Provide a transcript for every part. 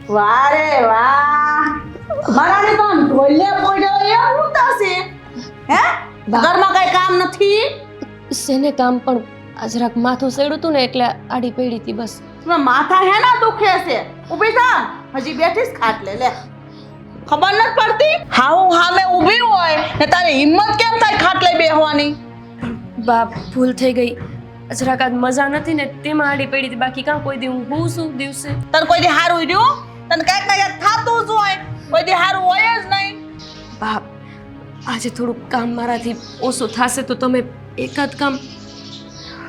વાહ રે વાહ, મારાને તો ઢોલે પડ્યો એ હું થશે? હે ઘરમાં કઈ કામ નથી? શેને કામ પણ જરાક માથું સડ્યું હતું ને એટલે આડી પડી હતી બસ. તમે માથા હેના દુખે છે? ઊભી થા, હજી બેઠીસ ખાટલે લે. ખબર નથી પડતી હાઉ હામે ઊભી હોય ને તારી હિંમત કેમ થાય ખાટલે બેહવાની? બા ભૂલ થઈ ગઈ. જરાક આજ મજા નથી ને તેમાં આડી પડી હતી. બાકી કાં કોઈ દી હું હું શું દિવસે તને કોઈ દી હારું રહ્યું? તને કઈક ને કઈક થાતું જ હોય, કોઈ દી હારું હોય જ નહીં. બા આજે થોડુંક કામ મારાથી ઓછું થશે તો તમે એકાદ કામ.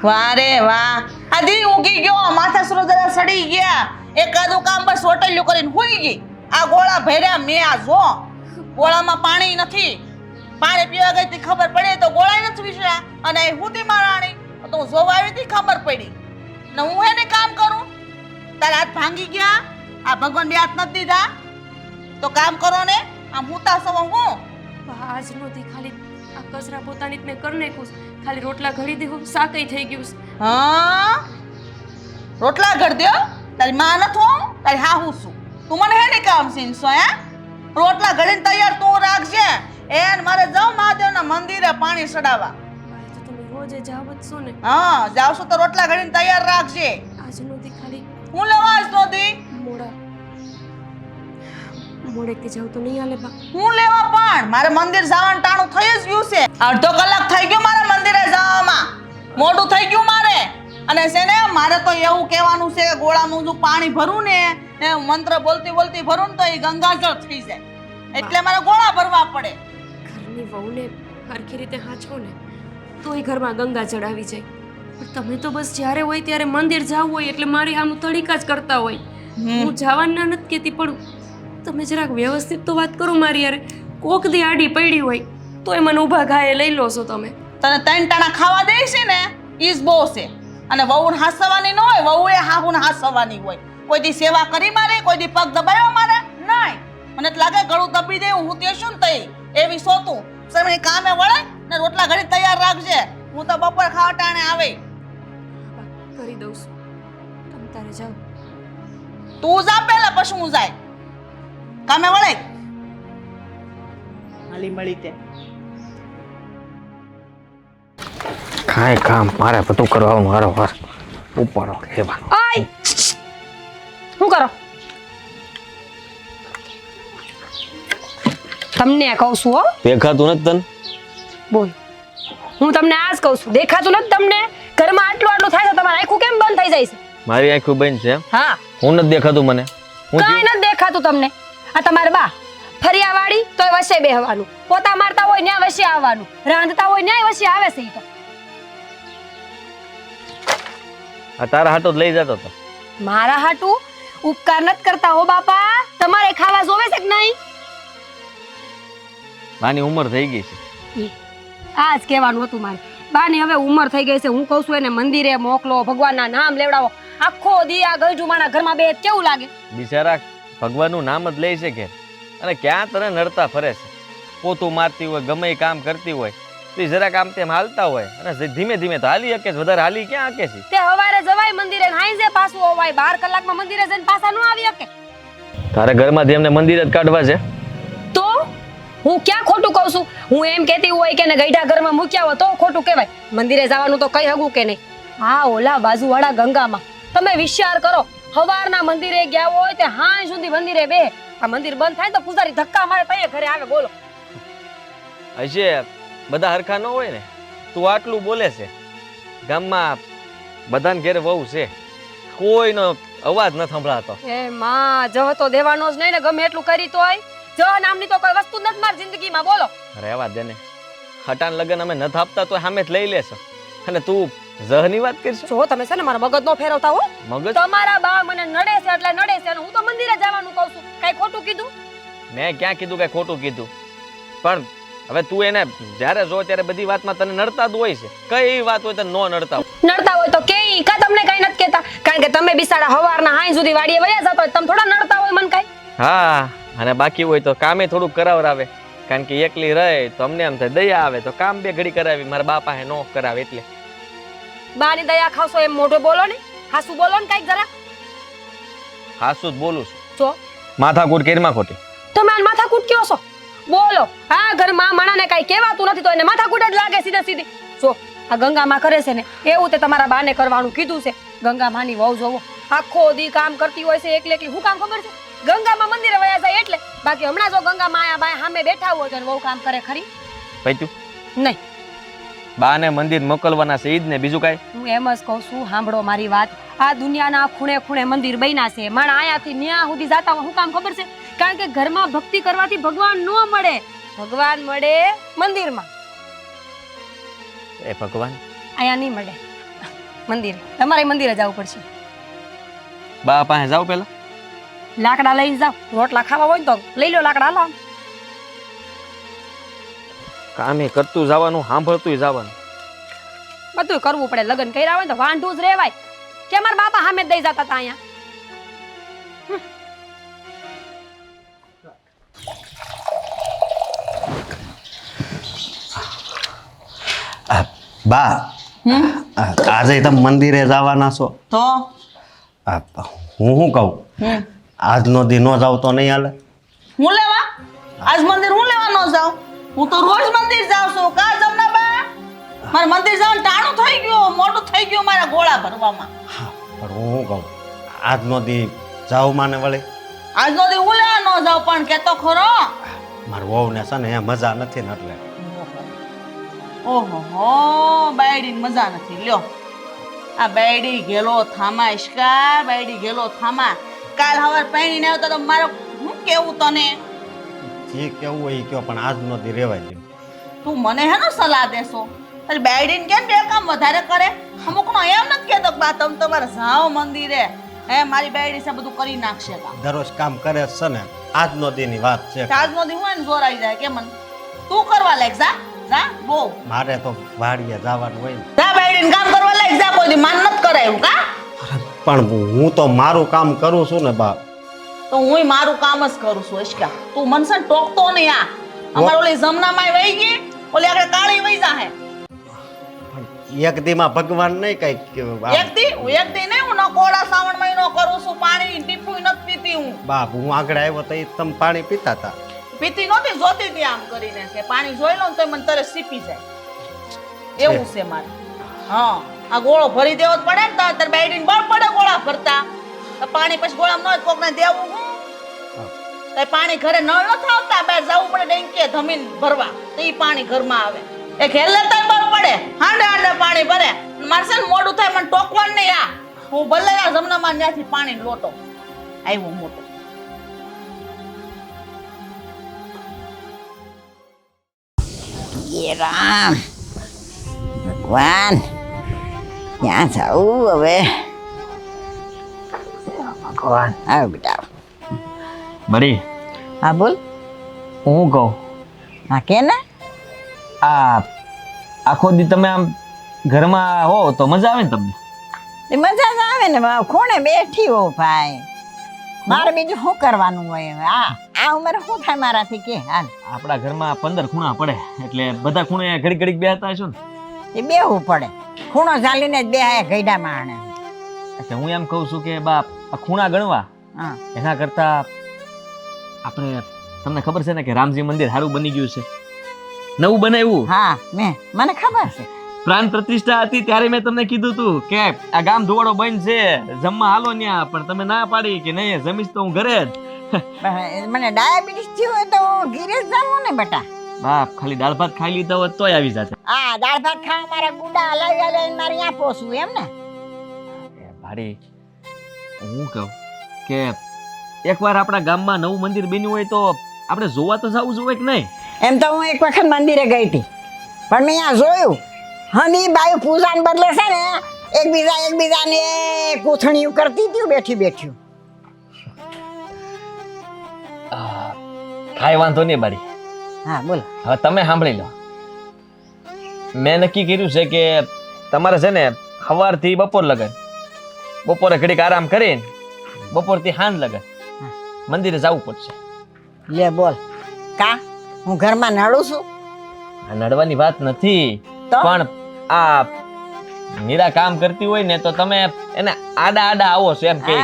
વાહ રે વાહ, આધી ઊંઘી ગયો, માથા સુરદરા સડી ગયા, એકાદું કામ બસ હોટલ્યું કરીને હુઈ ગઈ. આ ગોળા ભર્યા મેં આ જો, ગોળામાં પાણી નથી. પાણી પીવા ગઈ તી ખબર પડે તો ગોળાય નથી વિસર્યા, અને હુંતી મારાણી તો હું જોવા આવી તી ખબર પડી. ને હું એને કામ કરું? તારા હાથ ભાંગી ગયા? આ ભગવાન બે હાથ નથી દીધા? તો કામ કરો ને, આમ હુતા સવા હું. બા આજ નહોતી ખાલી આ કચરા પોતાની જ મેં કરી નાખ્યું છે. ખાલી રોટલા ઘડી દીધું શાકઈ થઈ ગયું છે. હા રોટલા ઘર દ્યો? તારી માં નથી હું? તારી હા હું છું? તું મને હે ને કામ સીનસો હે? રોટલા ઘડીને તૈયાર તું રાખજે. એન મારે જાવ મહાદેવના મંદિરે પાણી ચડાવવા. બા એ તો તમે રોજે જાવ જ છો ને. હા જાવશો તો રોટલા ઘડીને તૈયાર રાખજે. આજ નહોતી ખાલી હું લેવા જ નહોતી. મોડેકથી જાવ તો નહીં હાલે બા. હું લેવા પણ મારે મંદિર જવાનું ટાણું થઈ જ ગયું છે. અડધો કલાક થઈ ગયો મારે મંદિરે જવામાં, મોડું થઈ ગયું મારે. અને છે ને મારે તો એવું કહેવાનું છે કે ગોળામાં જો પાણી ભરું ને એ મંત્ર બોલતી બોલતી ભરું ને તો એ ગંગાજળ થઈ જાય, એટલે મારે ગોળા ભરવા પડે. ઘરની વહુને હરખી રીતે હાચવો ને તોય ઘરમાં ગંગા ચડાવી જાય. પણ તમે તો બસ જ્યારે હોય ત્યારે મંદિર જવું હોય એટલે મારી આમ તડીકા જ કરતા હોય. હું જવાના નથી કહેતી પણ તમે જરાક વ્યવસ્થિત તો વાત કરો મારી યાર. કોક દી આડી પડી હોય તોય મને ઊભા ઘાયે લઈ લો છો તમે. તને ત્રણ ટાણા ખાવા દે છે ને ઈ જ બહુ છે. અને વહુને હાસવાની ન હોય, વહુએ હાહુને હાસવાની હોય. કોઈ દી સેવા કરી મારે, કોઈ દી પગ દબાવ્યો મારે નહીં. મને તો લાગે ગળું દબી દે હું તે શું તઈ એવી સોતું સમય કામે વળે ને રોટલા ઘડી તૈયાર રાખજે. હું તો બપોર ખાવા ટાણે આવે. કરી દઉં છું, તમે તારે જાઓ. તું જા પેલા પછી હું જાય. કામે વળે હાલી મળી તે કાંઈ કામ મારે બધું કરવા મારો વાર ઉપાડો લેવા. આય શું કરો? તમને કહું છું હો. દેખાતું નથી તને? બોલ. હું તમને આજ કહું છું, દેખાતું નથી તમને? ઘરમાં આટલું આટલું થાય તો તમારી આંખો કેમ બંધ થઈ જાય છે? મારી આંખો બંધ છે? હા. હું નથી દેખાતું મને? કાંઈ નથી દેખાતું તમને? આ તમારે બા ફરિયાવાળી તોય વસે બેહવાનું, પોતા મારતા હોય ન્યા વસે આવવાનું, રાંધતા હોય ન્યા વસે આવે છે. ઈ તો આ તારા હાટો જ લઈ જતો હતો. મારા હાટું ઉપકાર નથી કરતા હો બાપા. તમારે ખાવા જોવે છે કે નહીં? માની ઉંમર થઈ ગઈ છે. આ જ કહેવાનું હતું મારે. બાની હવે ઉંમર થઈ ગઈ છે. હું કહું છું એને મંદિરે મોકલો, ભગવાનના નામ લેવડાવો. આખો દી આ ગળજુમાના ઘરમાં બે કેવું લાગે? બિચારા ભગવાનનું નામ જ લે છે કે, અને ક્યાં તને નડતા ફરે છે. પોતું મારતી હોય, ગમે એ કામ કરતી હોય તો જરાક આમ તેમ હાલતા હોય, અને ધીમે ધીમે તો હાલી શકે છે. વધારે હાલી ક્યાં શકે છે? તે હવારે જવાય મંદિરે, હાઈ જે પાછું હોવાય. 12 કલાકમાં મંદિરે જઈને પાછા ન આવી શકે. તારે ઘરમાંથી એમને મંદિર જ કાઢવા છે? તો હું ક્યાં ખોટું કહું છું? હું એમ કહેતી હોય કે ને ગઈઢા ઘરમાં મૂક્યા હોય તો ખોટું કહેવાય. મંદિરે જવાનું તો કઈ હગું કે નહીં. હા ઓલા બાજુવાળા ગંગામાં તમે વિચાર કરો, હવારના મંદિરે ગયા હોય તે હાઈ સુધી મંદિરે બે. આ મંદિર બંધ થાય તો પૂજારી ધક્કા મારે તઈએ ઘરે આવે. બોલો હશે બધા હરખા ન હોય ને. તું આટલું બોલે છે, ગામમાં બધાને ઘેરે વહુ છે, કોઈનો અવાજ ન સંભળાતો. એ માં જહ તો દેવાનો જ નહીં ને, ગમે એટલું કરી તોય. જહ નામની તો કોઈ વસ્તુ નથી મારી જિંદગીમાં. બોલો રહેવા દે ને. હટાન લગન અમે નથી આપતા તો સામે જ લઈ લેશો, અને તું જહની વાત કરશો? જો તમે છે ને મારા મગજ નો ફેરવતા હો. મગજ? તમારા બા મને નડે છે એટલે નડે છે, અને હું તો મંદિરે જવાનું કહું છું. કઈ ખોટું કીધું? મેં ક્યાં કીધું કઈ ખોટું કીધું? પણ હવે તું એને જ્યારે જો ત્યારે બધી વાતમાં તને નડતા જ હોય છે. કઈ એવી વાત હોય તને નો નડતા હોય? નડતા હોય તો કે કા તમને કઈ નથી કહેતા? કારણ કે તમે બિસાડા હવારના હાઈ સુધી વાડીએ વયા જતા હોય, તમે થોડા નડતા હોય મને કઈ? હા, અને બાકી હોય તો કામે થોડુંક કરાવરાવે. કારણ કે એકલી રહે તો અમને એમ થાય દયા આવે તો કામ બે ઘડી કરાવી. મારા બાપા હે નો કરાવે એટલે. બાની દયા ખાવશો એમ મોઢો બોલો ને, હાસુ બોલો ને કઈક જરા. હાસુ જ બોલું છું. જો માથાકૂટ કેરમાં ખોટી. તમે આ માથાકૂટ કયો છો? બોલો. હા, ઘરમાં માણાને કાંઈ કહેવાતું નથી તો એને માથાકૂટ જ લાગે સીધે સીધી. જો આ ગંગામાં કરે છે ને એવું તે તમારા બાને કરવાનું કીધું છે. ગંગામાની વહુ જોવો આખો દી કામ કરતી હોય છે એકલી એકલી. હું કામ ખબર છે? ગંગામાં મંદિરે વયા જાય એટલે. બાકી હમણાં જો ગંગામાં આયા બાય સામે બેઠા હોય તો વહુ કામ કરે ખરી? પૈતું નહીં. બાને મંદિર મોકલવાના છે ઈ જ ને, બીજું કાંઈ? હું એમ જ કહું છું, સાંભળો મારી વાત. આ દુનિયાના ખૂણે ખૂણે મંદિર બન્યા છે. માણા આયાથી ન્યા સુધી જાતા હોય. શું કામ ખબર છે? કારણ કે ઘરમાં ભક્તિ કરવાથી ભગવાન ન મળે. ભગવાન મળે મંદિરમાં. એ ભગવાન અહીંયા નહીં મળે. મંદિર તમારે મંદિરે જવું પડશે. બા પાસે જાવ પેલા. લાકડા લઈને જાવ. રોટલા ખાવા હોય ને તો લઈ લો લાકડા. હાલો કામે કરતું જવાનું, સાંભળતું જવાનું. બધું કરવું પડે. લગ્ન કર્યા હોય ને તો વાંઢું જ રહેવાય. કે મારા બાપા સામે જ દઈ જતા હતા અહીંયા. બા આજે તમે મંદિરે જવાના છો? તો હું શું કહું, આજનો દી ન જાવ તો નહીં હાલે? હું લેવા આજ મંદિર હું લેવા ન જાઉં? હું તો રોજ મંદિર જાઉં છું. કા જમના બા મારે મંદિર જવાનું ટાણું થઈ ગયું, મોટું થઈ ગયું મારા ગોળા ભરવામાં. પણ હું શું કહું, આજનો દી જાવ માને વળે? આજનો દી હું લેવા ન જાઉં પણ કેતો ખરો. મારા વહુને છે ને એ મજા નથી ને એટલે. ઓહો હો, બાયડી મજા નથી. લ્યો આ બાયડી ગેલો થામા ઈશ્કા, બાયડી ગેલો થામા. કાલ હવાર પૈણીને આવતો તો મારો હું કેવું તને? જે કેવું હોય એ કયો, પણ આજનો દી રેવાય દે. તું મને હેનો સલાહ દેશો? તારી બાયડીને કેમ બે કામ વધારે કરે? અમુકનો એમ નથી કહેતો કે બા તમે તમારે જાઓ મંદિરે, હે મારી બાયડી છે બધું કરી નાખશે કામ. દરરોજ કામ કરે છે ને, આજનો દી ની વાત છે. આજનો દી હોય ને જોર આવી જાય કે મન તું કરવા લાગ. જા જા બો. મારે તો વાડીએ જવાનું હોય ને. જા બાયડીને કામ કરવા લાગ. જા કોઈ દી માન નથી કરાયું કા? પણ હું તો મારું કામ કરું છું ને બા. તો હું મારું કામ જ કરું છું ઈશ્કા. તું મનસન ટોકતો નહીં. આ અમાર ઓલી જમનામાં વહી ગઈ, ઓલી આગળ કાળી વહી જાહે. એક દીમાં ભગવાન નહીં કઈ એક દી નહીં, હું નકોડા શ્રાવણ મહિનો કરું છું. પાણી ટીપું નથી પીતી હું. બાપ હું આગળ આવ્યો તો એ તમે પાણી પીતા હતા? પીતી નહોતી, જોતી હતી આમ કરીને કે પાણી જોઈ લો ને તો મને તરત સીપી જાય. એવું છે મારે. હા, આ ગોળો ભરી દેવો જ પડે ને. તાર બાયડીને બળ પડે ગોળા ભરતા. તો પાણી પછી ગોળામાં ન કોકને દેવું હું. તો પાણી ઘરે નળ નથી આવતા, બહાર જવું પડે ડેંકીએ ધમીન ભરવા, તો ઈ પાણી ઘરમાં આવે. એક હેલે તો બળ પડે, હાંડે હાંડે પાણી ભરે. મારે છે ને મોડું થાય મને ટોકવાનું નહીં. આ હું ભલે આ જમનામાં ત્યાંથી પાણી લોટો આવ્યો મોટો. ये राम भगवान, ક્યાં જાઉં હવે? ભગવાન આવ બેટા. બરી હા બોલ. હું કહું, હા કે ને? આ આખો દી તમે આમ ઘરમાં હો તો મજા આવે ને તમને? એ મજા જ આવે ને. ખૂણે બેઠી હો ભાઈ, મારે બીજું શું કરવાનું હોય હવે? આ ઉંમરે શું થાય મારાથી કે? હાલ આપણા ઘરમાં 15 ખૂણા પડે એટલે બધા ખૂણે ઘડી ઘડી બેહતા હશો ને? એ બેહવું પડે. ખૂણો ચાલીને જ બેહાય ગઈડા માણે. એટલે હું એમ કહું છું કે બાપ આ ખૂણા ગણવા હા, એના કરતા આપણે, તમને ખબર છે ને કે રામજી મંદિર સારું બની ગયું છે, નવું બનાવ્યું. હા મને ખબર છે. પ્રાણ પ્રતિષ્ઠા હતી ત્યારે મેં તમને કીધું હતું કે આ ગામ ધોવાડો બંધ છે, જમવા હાલો ન્યા, પણ તમે ના પાડી કે નહીં જમીશ તો હું ઘરે જ. પણ મને ડાયાબિટીસ થયું હોય તો ઘીરે જ જાવું ને બેટા. બાપ ખાલી દાળ ભાત ખાઈ લીધા હોત તોય આવી જાતે. હા, દાળ ભાત ખાવા મારા ગુડા હલાવી હલાવીને મારે અહીંયા પોસવું એમ ને? ભાડી હું કહું કે એકવાર આપણા ગામમાં નવું મંદિર બન્યું હોય તો આપણે જોવા તો જવું જોઈએ કે નહીં? એમ તો હું એક વખત મંદિરે ગઈ હતી, પણ મેં અહીંયા જોયું હની બાયું પૂજાને બદલે છે ને એકબીજાને કોથળીઓ કરતી હતી બેઠી બેઠી. કાંઈ વાંધો નહીં બારી. હા બોલ. હવે તમે સાંભળી લો, મેં નક્કી કર્યું છે કે તમારે છે ને સવારથી બપોર લગન, બપોરે ઘડીક આરામ કરીને બપોરથી સાંજ લગન મંદિરે જવું પડશે. લે બોલ. કા હું ઘરમાં નડું છું? આ નડવાની વાત નથી, તો? પણ આ મીરા કામ કરતી હોય ને તો તમે એને આડા આડા આવો છો એમ કે.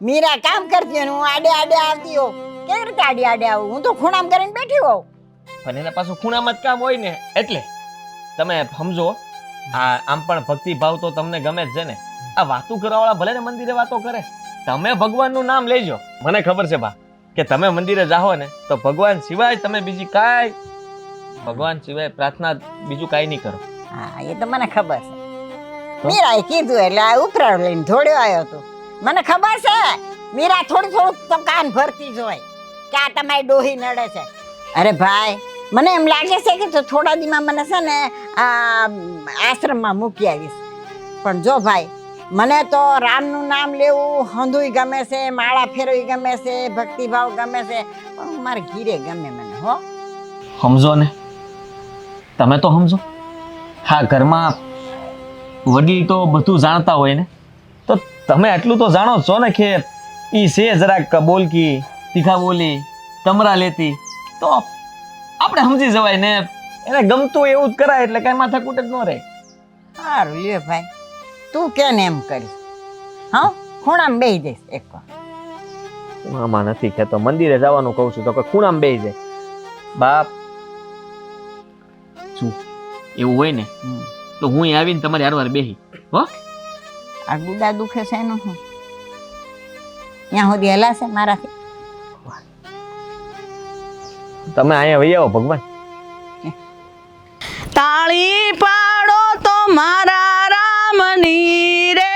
મીરા કામ કરતી હોય ને હું આડે આડે આવતી હોઉં. કેવી રીતે આડે આડે આવું? હું તો ખૂણામ કરીને બેઠી હોઉં. પણ એના પાછું ખૂણામાં જ કામ હોય ને એટલે તમે સમજો આમ પણ ભક્તિ ભાવ તો તમને ગમે જ છે ને. આ વાતું કરવાવાળા ભલે ને મંદિરે વાતો કરે, તમે ભગવાનનું નામ લેજો. મને ખબર છે બા કે તમે મંદિરે જાઓ ને તો ભગવાન સિવાય તમે બીજી કાંઈ ભગવાન સિવાય પ્રાર્થના બીજું કાંઈ નહીં કરો. હા એ તો મને ખબર છે. મીરાએ કીધું એટલે આ ઉપરાળ લઈને ધોડ્યો આવ્યો હતો. મને ખબર છે મીરા થોડું તો કાન ભરતી જ હોય કે આ તમારી ડોહી નડે છે. અરે ભાઈ મને એમ લાગે છે કે તો થોડા દીમાં મને છે ને આ આશ્રમમાં મૂકી આવીશ. પણ જો ભાઈ મને તો રામનું નામ લેવું હંધુય ગમે છે, માળા ફેરવી ગમે છે, ભક્તિભાવ ગમે છે, પણ મારે ઘીરે ગમે મને હો. સમજો ને તમે તો સમજો. હા ઘરમાં વડીલ તો બધું જાણતા હોય ને, તો તમે આટલું તો જાણો છો ને કે ઈ છે જરાક બોલકી તીખા બોલી તમરા લેતી, તો આપણે સમજી જવાય ને એને ગમતું એવું જ કરાય એટલે કઈ માથાકૂટ જ ન રહે. સારું લ્યો ભાઈ તું કેને એમ કરીશ. હા ખૂણામાં બેસી જઈશ એક વાર. આમાં નથી કહેતો મંદિરે જવાનું કહું છું તો કે ખૂણામાં બેસી જાય. બાપ શું એવું હોય ને તો હું આવીને તમારી હારવાર બેહી હો. આ ગુડા દુખે છે એનું શું? ત્યાં સુધી હલાશે મારાથી? તમે અહીંયા વહી આવો ભગવાન. તાળી પાડો તો મારા રામની રે,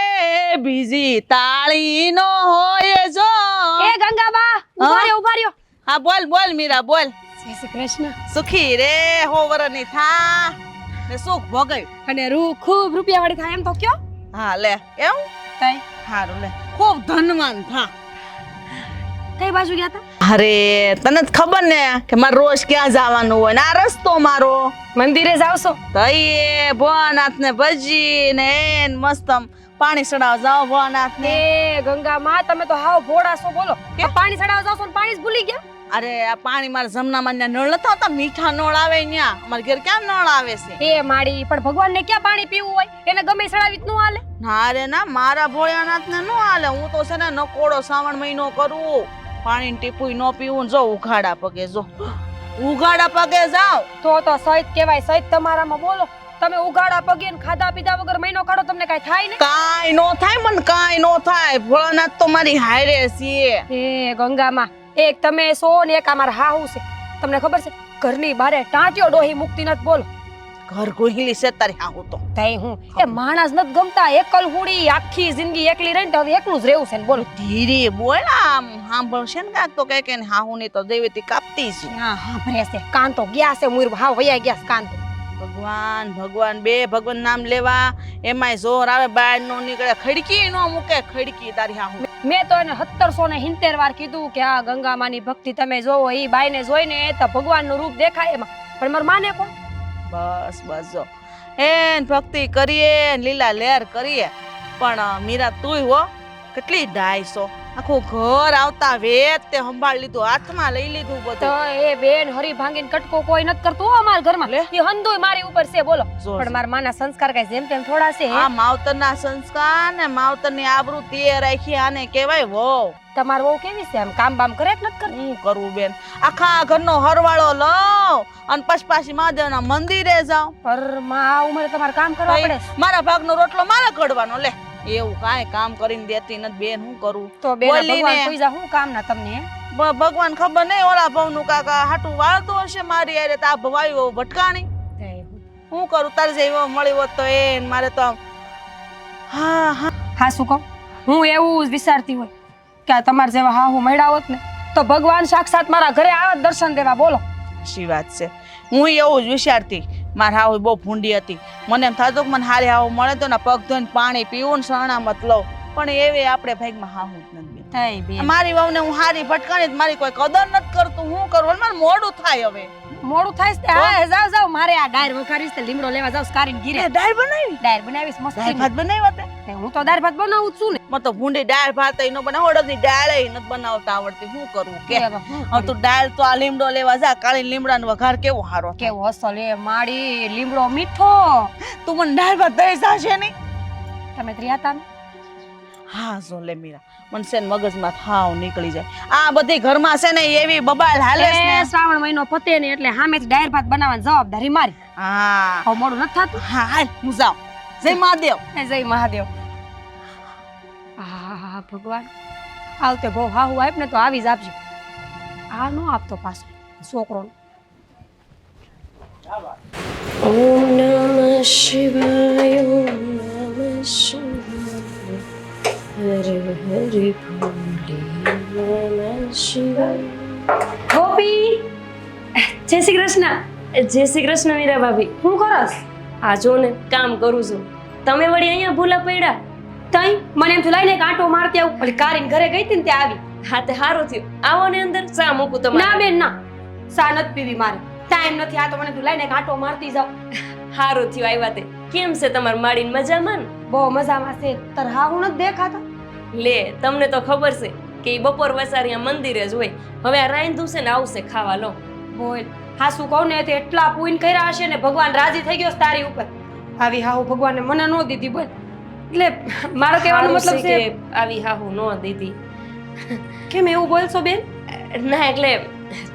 બીજી તાળી નો હોય જો. એ ગંગાબા ઉભા રહ્યો. હા બોલ બોલ મીરા બોલ. જય શ્રી કૃષ્ણ. સુખી રે હોવરની થા ને સુખ ભોગવ્યું. અને રૂ ખૂબ રૂપિયા વાળી થાય એમ તો કયો. હા લે એવું તઈ હારું લે ખૂબ ધનવાન થા. કઈ બાજુ ગયા તા? અરે તને જ ખબર ને કે મારે રોજ ક્યાં જવાનું હોય ને આ રસ્તો મારો મંદિરે જાવશો? તઈએ ભોળાનાથ ને ભજી ને એન મસ્ત પાણી ચડાવ જાઓ ભોળાનાથ ને. એ ગંગા માં તમે તો હાવ ભોળા છો બોલો. કે પાણી ચડાવવા જાવશો ને પાણી જ ભૂલી ગયા? અરે આ પાણી મારા જમનામાં ત્યાં નળ નતા હોતા, મીઠા નળ આવે ત્યાં. અમારે ઘેર ક્યાં નળ આવે છે? એ માડી પણ ભગવાનને ક્યાં પાણી પીવું હોય? એને ગમે ચડાવી જ ન હાલે. ના રે ના મારા ભોળાનાથ ને નો હાલે. હું તો છે ને નકોડો શ્રાવણ મહિનો કરું, પાણી ટીપુય ન પીવું. જો ઉઘાડા પગે જો ઉઘાડા પગે જાવ તો સહિત કહેવાય. સહિત તમારામાં બોલો. તમે ઉગાડા પગે ને ખાધા પીધા વગર મહિનો કાઢો તમને કઈ થાય ને? કાઈ નો થાય મને કાઈ નો થાય. ભોળાનાથ તો મારી હારે છે. એ ગંગામાં એક તમે સો ને એક અમાર હાહુ છે. તમને ખબર છે ઘરની બારે ટાંટિયો ડોહી મુક્તિ નથી બોલો. ઘર ગોહિલી છે તારી હાહુ તો. તઈ હું એ માણસ નથી ગમતા. એકલ હુડી આખી જિંદગી એકલી રહીને તો હવે એકલું જ રહેવું છે ને બોલો. ધીરે બોલ આમ સાંભળશે ને કાક તો કે હાહુ ની તો દેવેતી કાપતી છે. હા હા ભરે છે. કાન તો ગયા છે મુર હાવ વયા ગયા છે કાન તો. ભગવાન ભગવાન બે ભગવાન નામ લેવા એમાંય જોર આવે. બાર નો નીકળે ખડકી નો મૂકે ખડકી તારી હાહુ. મેં તો એને 1770 વાર કીધું કે આ ગંગામાની ભક્તિ તમે જોવો. ઈ બાઈને જોઈને તો ભગવાનનું રૂપ દેખાય એમાં. પણ માર માને કોણ? બસ બસ જો એન ભક્તિ કરીએ લીલા લહેર કરીએ. પણ મીરા તુંય હો કેટલી ડાયસો. આખું ઘર આવતા વેત તે સંભાળ લીધું, હાથમાં લઈ લીધું તો બધું. એ બેન હરી ભાંગીને કટકો કોઈ નથી કરતું હો અમારા ઘરમાં. ઈ હંધુય મારી ઉપર છે બોલો. જો. પણ મારા માના સંસ્કાર કઈ જેમ તેમ થોડા છે. આ માવતરના સંસ્કાર ને માવતરની આબરૂ તે રાખી આને કહેવાય વહુ. તમાર વહુ કેવી છે? આમ કામ બામ કરે કે નથી કરતી? હું કરવું બેન? આખા ઘરનો હરવાળો લઉં અને પછી પાછી મહાદેવના મંદિરે જાઉં. પર માં આ ઉંમરે તમારે કામ કરવા પડે છે. મારા ભાગનો રોટલો મારે કડવાનો લે. એવું કાંઈ કામ કરીને દેતી નથી બેન. હું કરું? તો બેન બોલીને. ભગવાન કોઈ જા હું કામ ના તમને હે? ભગવાન ખબર નહીં ઓલા ભવનું કાકા હાટું વાળતો હશે મારી હારે. તો આ ભવાયું ભટકાણી. હું કરું? તારે જેવો મળી હોત તો એ મારે તો આમ હા હા હા શું કહું? હું એવું જ વિચારતી હોય કે આ તમારે જેવા હા હું મળ્યા હોત ને તો ભગવાન સાક્ષાત મારા ઘરે આવે દર્શન દેવા બોલો. સાચી વાત છે. હું એવું જ વિચારતી. મારી હાવ બહુ ભૂંડી હતી. મને એમ થતું કે મને હારી હાવ મળે તો ને પગ ધોઈને પાણી પીવું ને શરણામત લઉં. પણ એવી આપણે ભાગમાં હાવ જ નથી. થઈ બેન મારી વહુને હું હારી ભટકાણી મારી કોઈ કદર નથી કરતું. હું કરું? મારે મોડું થાય હવે. મોડું થાય છે. હા જાવ જાવ મારે આ ડાયર વઘારીશ તે લીમડો લેવા જાવ કારીને ગીરે. દાળ બનાવી? ડાયર બનાવીશ મસ્ત. દાળ ભાત બનાવ્યા તે? હું તો દાળ ભાત બનાવું જ છું ને. મને તો ભૂંડી દાળ ભાત નો બનાવ. ઓડદની દાળ નથી બનાવતા આવડતી. શું કરવું કે? હવે તું દાળ તો આ લીમડો લેવા જા. કાળી લીમડાનો વઘાર કેવો હારો થાય. કેવો અસલ એ માડી લીમડો મીઠો. તું મને દાળ ભાત દઈ જાશે નહીં? તમે ત્રિયાતા ને હા જો લે મીરા મને છે ને મગજમાં થાવ નીકળી જાય આ બધી ઘરમાં છે ને એવી બબાલ હાલે છે ને. શ્રાવણ મહિનો પતે ને એટલે સામેથી ડાયર ભાત બનાવવાની જવાબદારી મારી. હા હવે મોડું નથી થતું. હા હાલ હું જાઉં. જય મહાદેવ. જય મહાદેવ. હા ભગવાન આવતે બહુ હાહુ આપ ને તો આવી જ આપજો. આ નો આપતો પાછો છોકરો. ઓમ નમઃ શિવાય ઓમ નમઃ શિવાય હરે હરે ભોલે નમઃ શિવાય. ગોપી જય શ્રી કૃષ્ણ. જય શ્રી કૃષ્ણ મીરા ભાભી. શું કરસ? આ જો ને કામ કરું છું. તમે વળી અહીંયા ભૂલા પડ્યા તઈ મને એમ થયું લઈને કાંટો મારતી આવું. ઓલી કારીન ઘરે ગઈ હતી ને ત્યાં આવી. હા તે સારું થયું. આવો ને અંદર ચા મૂકું તમારે. ના બેન ના ચા નથી પીવી મારે. ટાઈમ નથી. આ તો મને તું લઈને કાંટો મારતી જાવ. સારું થયું આવ્યા તે. કેમ છે તમાર માડીન મજામાં ને? બહુ મજામાં છે. તાર હા હું નથી દેખાતા. લે તમને તો ખબર છે કે ઈ બપોર વસારિયા મંદિરે જ હોય. હવે આ રાંધું છે ને આવશે ખાવા લો. બોલ હા શું કહું ને તે એટલા પૂન કર્યા હશે ને ભગવાન રાજી થઈ ગયો તારી ઉપર. આવી હાહુ ભગવાને મને નો દીધી બોલ. એટલે મારો કહેવાનો મતલબ છે આવી હાહુ નો દીધી. કેમ એવું બોલશો બેન? ના એટલે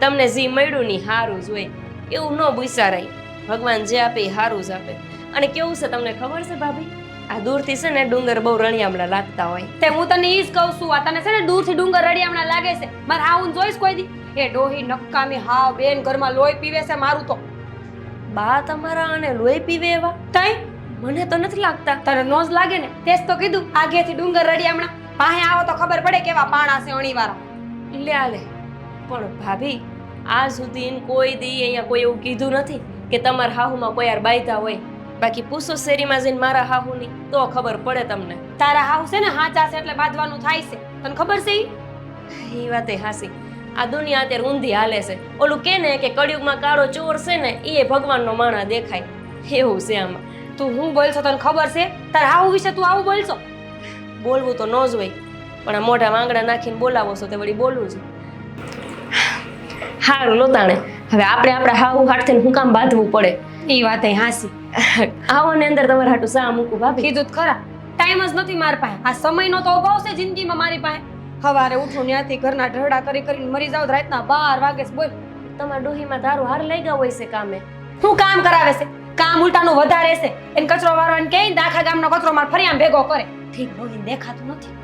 તમને જે મળ્યું ની હારું જ હોય એવું ન વિચારાય. ભગવાન જે આપે એ હારું જ આપે. અને કેવું છે તમને ખબર છે ભાભી? આ દૂરથી છે ને ડુંગર બહુ રળિયામણા લાગતા હોય. તે હું તને ઈ જ કહું છું. આ તને છે ને દૂરથી ડુંગર રળિયામણા લાગે છે. મારે હાઉન જોઈશ કોઈ દી? એ ડોહી નક્કામી હાવ બેન ઘરમાં લોહી પીવે છે મારું તો. બા તમારા અને લોહી પીવે એવા? તઈ મને તો નથી લાગતા. તને નો જ લાગે ને તેજ તો કીધું આગેથી ડુંગર રળિયામણા. પાસે આવો તો ખબર પડે કેવા પાણા છે અણીવાળા. લે પણ ભાભી આ સુધી કોઈ દી અહીંયા કોઈ એવું કીધું નથી કે તમારા હાહુમાં કોઈ યાર બાયતા હોય. બાકી પૂછો શેરીમાં જઈને મારા હાહુની તો ખબર પડે તમને. તારા હાહુ છે ને હાચા છે એટલે બાંધવાનું થાય છે. તને ખબર છે ઈ વાતે હાસી. આ દુનિયા અત્યારે ઊંધી હાલે છે. ઓલું કે ને કે કળિયુગમાં કાળો ચોર છે ને એ ભગવાનનો માણા દેખાય એવું છે આમાં. તું હું બોલશો તને ખબર છે? તારા હાહુ વિશે તું આવું બોલશો? બોલવું તો ન જ હોય પણ આ મોઢા વાંગડા નાખીને બોલાવો છો તે વળી બોલવું છે. હારું લોતાણે હવે આપણે આપણા હાહુ હાથે હું કામ બાંધવું પડે? એ વાત હાસી. આવો ને અંદર તમારા હાટું સા મૂકું ભાભી. કીધું જ ખરા ટાઈમ જ નથી મારી પાસે. આ સમયનો તો અભાવ છે જિંદગીમાં મારી પાસે. સવારે ઉઠું ત્યાંથી ઘરના ઢળડા કરી કરીને મરી જાવ રાતના 12 વાગે બોલ. તમારા ડોહીમાં તારું હાર લઈ ગયા હોય છે કામે. શું કામ કરાવે છે? કામ ઉલટાનું વધારે છે. એને કચરો વારવાને કહે ને આખા ગામનો કચરો માર ફરી આમ ભેગો કરે. ઠીક ડોહીને દેખાતું નથી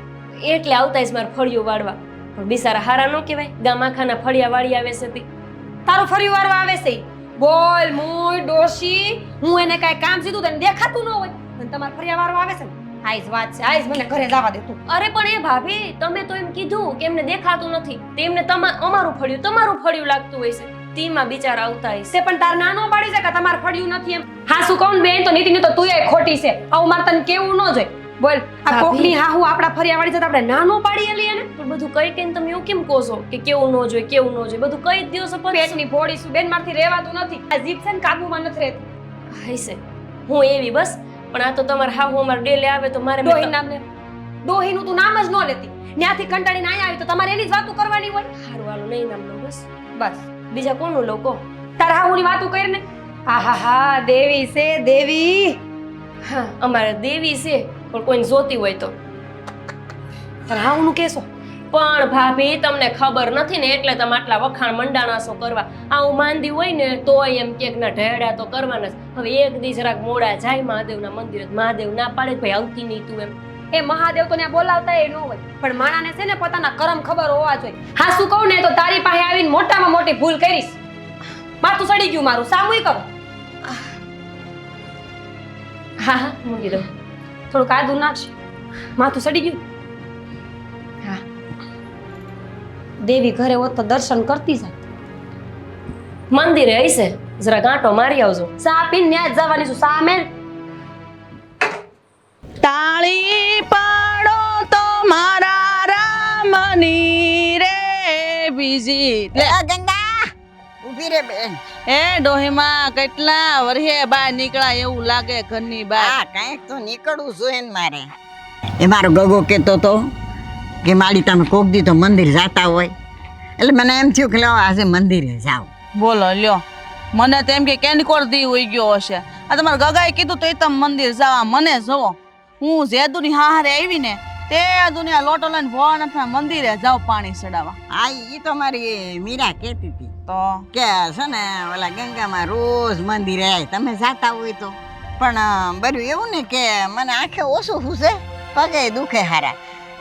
એટલે આવતા જ મારે ફળિયું વાળવા. પણ બિચારા હારા ન કહેવાય. ગામ આખાના ફળિયા વાળી આવે છે તી. તારું ફળિયું વાળવા આવે છે બોલ મોય ડોશી. હું એને કાંઈ કામ સીધું તને દેખાતું ન હોય અને તમારે ફળિયા વાળવા આવે છે ને આઈસ વાત છે. આઈસ મને ઘરે જવા દે તું. અરે પણ એ ભાભી તમે તો એમ કીધું કે એમને દેખાતું નથી. તેમને અમારું ફળિયું તમારું ફળિયું લાગતું હોય છે. તીમાં બિચારા આવતા હોય છે. પણ તાર નાનો પાડી છે કે તમારું ફળિયું નથી એમ. હા શું કહું બેન તો નીતિની તો તું એ ખોટી છે. આવું મારે તને કેવું ન જોઈએ. બોલ આ કોકની હાહુ આપડા ફરિયા વાળી છે તો આપણે નાનો પાડી લઈએ ને. પણ બધું કઈ કઈને તમે એવું કેમ કહો છો કે કેવું ન જોઈએ કેવું ન જોઈએ? બધું કઈ દિવસો પેટની ફોડી છું બેન મારથી રહેવાતું નથી. આ જીભ છે ને કાબુમાં નથી રહેતી. હશે હું એવી બસ. પણ આ તો તમારે હાહુ અમાર ડેલે આવે તો મારે ડોહી નામ ને ડોહીનું તું નામ જ ન લેતી. ત્યાંથી કંટાળીને અહીંયા આવી તો તમારે એની જ વાતો કરવાની હોય. હારું હાલો નહીં નામ લો બસ બસ. બીજા કોનું લોકો તારા હાહુની વાતો કરીને. હા દેવી છે દેવી. હા અમારે દેવી છે પણ કોઈને જોતી હોય તો તારા હાહુનું કહેશો. પણ ભાભી તમને ખબર નથી ને એટલે તમે આટલા વખાણ મંડાણાસો કરવા. આવું માંદી હોય ને તોય એમ કે ના ઢેડા તો કરવાના જ. હવે એક દી જરાક મોડા જાય મહાદેવના મંદિરે. મહાદેવ ના પાડે ભાઈ આવતી નહીં તું એમ. એ મહાદેવ તો ત્યાં બોલાવતા એ ન હોય પણ માણાને છે ને પોતાના કરમ ખબર હોવા જોઈએ. હા શું કહું ને તો તારી પાસે આવીને મોટામાં મોટી ભૂલ કરીશ. માથું સડી ગયું મારું સામુય કરો. હા મૂકી દો. થોડુંક આદુ નાખશે. માથું સડી ગયું. હા દેવી ઘરે હોત તો દર્શન કરતી જાય. મંદિરે હશે જરા ગાંટો મારી આવજો. સા પીને ત્યાં જ જવાની છું. સામે તાળી પાડો તો મારા રામની રે બીજી. લે ગંગા ઊભી રે બેન. એ ડોહીમાં કેટલા વર્ષે બહાર નીકળ્યા એવું લાગે ઘરની બહાર. હા કાંઈક તો નીકળવું જોઈએ ને મારે. એ મારો ગગો કહેતો તો કે મારી તમે કોક દી તો મંદિર જાતા હોય એટલે મને એમ થયું કે લો આજે મંદિરે જાવ. બોલો લ્યો મને તો એમ કે કેનકોર દી હોઈ ગયો હશે. આ તમારા ગગાએ કીધું તો તમે મંદિર જવા મને જોવો. હું જેદુની હારે આવી ને તે આ દુનિયા લોટો લઈને ભોળાનાથના મંદિરે જાવ પાણી ચડાવવા. હા ઈ તો મારી મીરા કહેતી હતી તો કે છે ને ઓલા ગંગામાં રોજ મંદિરે આવે તમે જાતા હોય તો. પણ બધું એવું ને કે મને આંખે ઓછું ફૂસે, પગે દુખે હારા,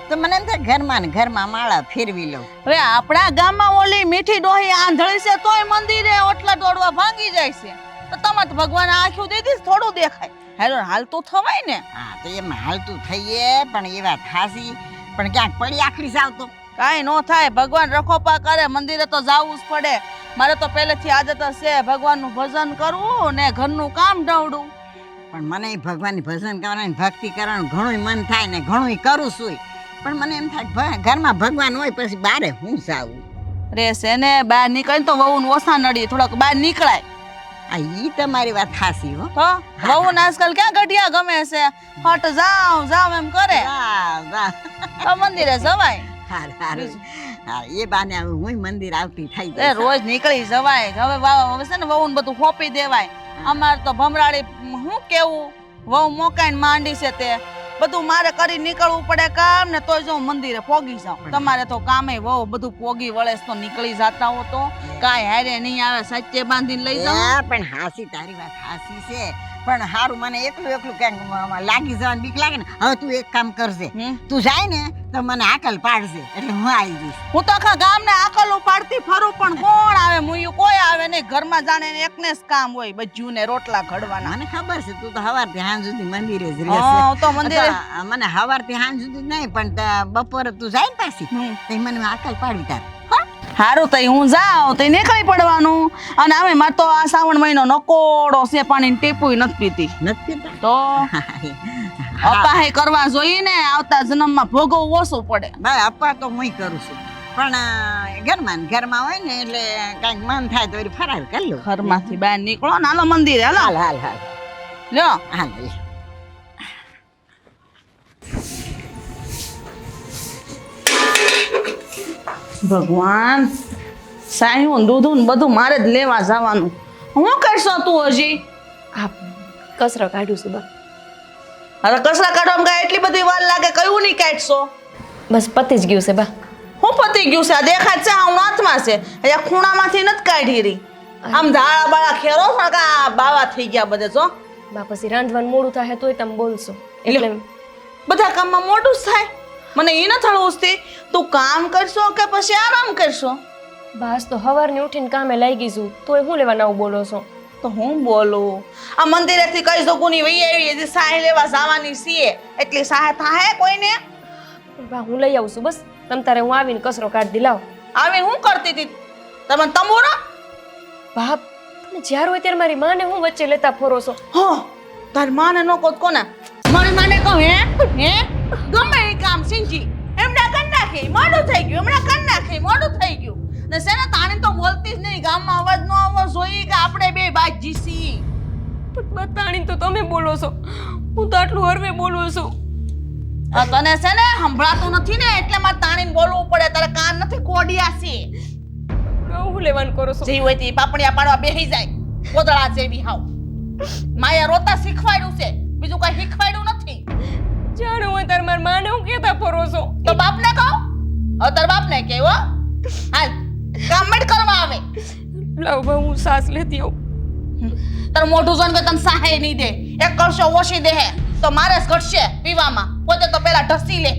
તો મને એમ થાય ઘરમાં ને ઘરમાં માળા ફેરવી લઉં. હવે આપણા ગામમાં ઓલી મીઠી ડોહી આંધળી છે તોય મંદિરે ઓટલા દોડવા ભાંગી જાય છે. તો તમે તો ભગવાન આંખ્યું દીધી થોડું દેખાય. હેલો હાલતું થવાય ને. હા તો એમ હાલતું થઈએ પણ એ વાત હાસી, પણ ક્યાંક પડી આખરી જાવ તો કાંઈ નો થાય. ભગવાન રખોપા કરે મંદિરે તો જાવું જ પડે. મારે તો પહેલેથી આદત છે ભગવાનનું ભજન કરવું ને ઘરનું કામ ઢવડું. પણ મને ઈ ભગવાનની ભજન કરવાની ભક્તિ કરવાનું ઘણું મન થાય ને ઘણું કરું છું. પણ મને એમ થાય ઘરમાં ભગવાન હોય પછી બારે હું જાવું. રહેશે ને બહાર નીકળે તો વહુ ઓછા નડીએ થોડોક બહાર નીકળાય. આ ઈ તમારી વાત હાસી હો. તો વહુ ને આજકાલ ક્યાં ગઢિયા ગમે છે, હટ જાવ જાવ એમ કરે. વાહ, વાહ. તો મંદિરે જવાય. હારું, હારું. હા એ બાને હવે હું મંદિર આવતી થઈ એ જાય. રોજ નીકળી જવાય. હવે છે ને વહુ ને બધું ખોપી દેવાય. અમારે તો ભમરાડી શું કેવું, વહુ મોકાઈને માંડી છે તે બધું મારે કરી નીકળવું પડે કામ ને તોય જો મંદિરે પોગી જાઉં. તમારે તો કામે વહુ બધું પોગી વળે તો નીકળી જતા હો તો કાંઈ હારે નહીં આવે, સચ્ચે બાંધીને લઈ જાઉં. પણ હાસી તારી વાત હાસી છે, પણ હારું મને એકલું ક્યાંક લાગી જવાની બીક લાગે ને. હવે તું એક કામ કરજે, તું જાય ને તો મને આકલ પાડજે એટલે હું આવી જઈશ. હું તો આખા ગામને આકલ ઉપાડતી ફરું પણ કોણ આવે, મુયું કોઈ આવે નહીં. ઘરમાં જાણે એકને જ કામ હોય બજ્જુ ને રોટલા ઘડવાના. મને ખબર છે તું તો સવારથી સાંજ સુધી મંદિરે જ હા, રહેશે. હું તો મંદિરે મને સવારથી સાંજ સુધી નહીં પણ બપોરે તું જાય ને પાછી તો મને આકલ પાડવી તાર. હારું તઈ હું જાઉં તઈ નીકળી પડવાનું. અને અમે મારે તો આ શ્રાવણ મહિનો નકોડો છે, પાણીની ટેપુય નથી પીતી. નથી પીતા? તો અપાહે કરવા જોઈએ ને, આવતા જન્મમાં ભોગવવું ઓછું પડે. ભાઈ અપ્પા તો હું કરું છું પણ ઘરમાં ને ઘરમાં હોય ને એટલે કાંઈક મન થાય તો ફરાર કરી લો. ઘરમાંથી બહાર નીકળો ને હાલો મંદિરે હાલો. હાલ હાલ હાલ લ્યો હાલ. ભગવાન સાયું દૂધું ને બધું મારે જ લેવા જવાનું. હું કરશો તું હજી? આ કસરો કાઢું છું બા. હવે કચરા કાઢવામાં કાંઈ એટલી બધી વાર લાગે? કયું નહીં કાઢશો? બસ પતી જ ગયું છે બા. હું પતી ગયું છે? આ દેખાય છે હું હાથમાં છે, અહીંયા ખૂણામાંથી નથી કાઢી રહી. આમ ધાળા બાળા ખેરો પણ કા બાવા થઈ ગયા બધે. જો બા પછી રાંધવાનું મોડું થાય તોય તમે બોલશો એટલે બધા કામમાં મોટું જ થાય. મને એ નથી હળવતી. તું કામ કરશો કે પછી આરામ કરશો? બસ તો સવારની ઉઠીને કામે લાગી છું તોય હું લેવા નવું બોલો છો? તો હું બોલું આ મંદિરેથી કઈ જોગુની વહી આવી હજી સાહે લેવા જવાની છીએ એટલી સાહે થાહે કોઈને? બા હું લઈ આવું છું બસ. તમ તારે હું આવીને કચરો કાઢી લાવ. આવીને હું કરતી હતી? તમે તંબુરો બાપ તમે જ્યારે હોય ત્યારે મારી માને હું વચ્ચે લેતા ફરો છો? હો તાર માને નો કોત કોને? મારી માને કહું હે ગમે એ કામ સિંજી એમડા કર નાખી મોડું થઈ ગયું, એમડા કર નાખી મોડું થઈ ગયું. ને સેને તાણી તો બોલતી જ નહીં. ગામમાં અવાજ નો આવવો જોઈએ કે આપણે બે બાજી સી. પણ બતાણી તો તમે બોલો છો, હું તો આટલું હરવે બોલું છું. આ તને છે ને સંભળાતું નથી ને એટલે મારે તાણીને બોલવું પડે. તારે કાન નથી કોડિયા છે. હું લેવાનું કરો છો? જે હોય તે પાપડિયા પાડવા બેહી જાય કોદળા જેવી હાવ. માયા રોતા શીખવાડ્યું છે, બીજું કઈ શીખવાડ્યું નથી. જાણે હોય ત્યારે મારી માને હું કહેતા ફરો છો? તો બાપને કહો. હવે તાર બાપને કહે હો. હાલ કામ મત કરવા આવે. લાવ બા હું સાસ લેતી આવું. તાર મોઢું જોઈને કે તને સાહે નહીં દે. એક કળશો ઓછી દે તો મારે જ ઘટશે પીવામાં. પોતે તો પેલા ઢસી લે.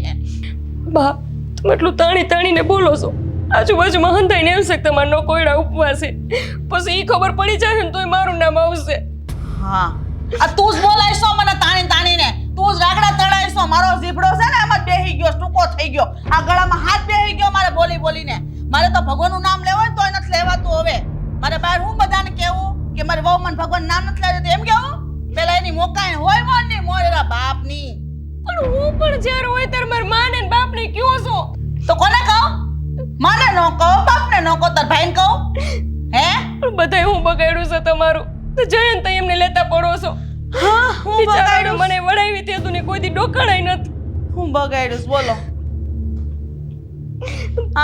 બા તમે એટલું તાણી તાણીને બોલો છો. આજુબાજુમાં હંધાઈને એમ છે કે તમારા કોયડા ઉપવાસ છે, પછી ઈ ખબર પડી જાય ને તોય મારું નામ આવશે. હા આ તું જ બોલાઈશો મને તાણીને. તું જ રાગડા ચડાઈશો. મારો જીભડો છે ને એમ જ બેહી ગયો, ટૂંકો થઈ ગયો. આ ગળામાં હાથ બેહી ગયો મારે બોલીને. મારે તો ભગવાનનું નામ લેવું તોય નથી લેવાતું હવે. મારે બહાર હું બધાને કેવું કે મારી વહુ મને ભગવાનનું નામ નથી લેવું એમ કેવું? પેલા એની મોકાઈ હોય મોરની મોરેરા બાપની. પણ હું પણ જ્યારે હોય ત્યારે મારા માને ને બાપને કયો છો? તો કોને કહું? માને નો કહો, બાપને નો કહો, તાર ભાઈને કહું? હે પણ બધાય હું બગાડ્યું છે તમારું. તો જયંત એમને લેતા પડો છો. હા હું બિચારાને બગાડ્યું. મને વડાવી તે તું ને કોઈ દી ડોકાણાય નથી. હું બગાડ્યું છે? બોલો.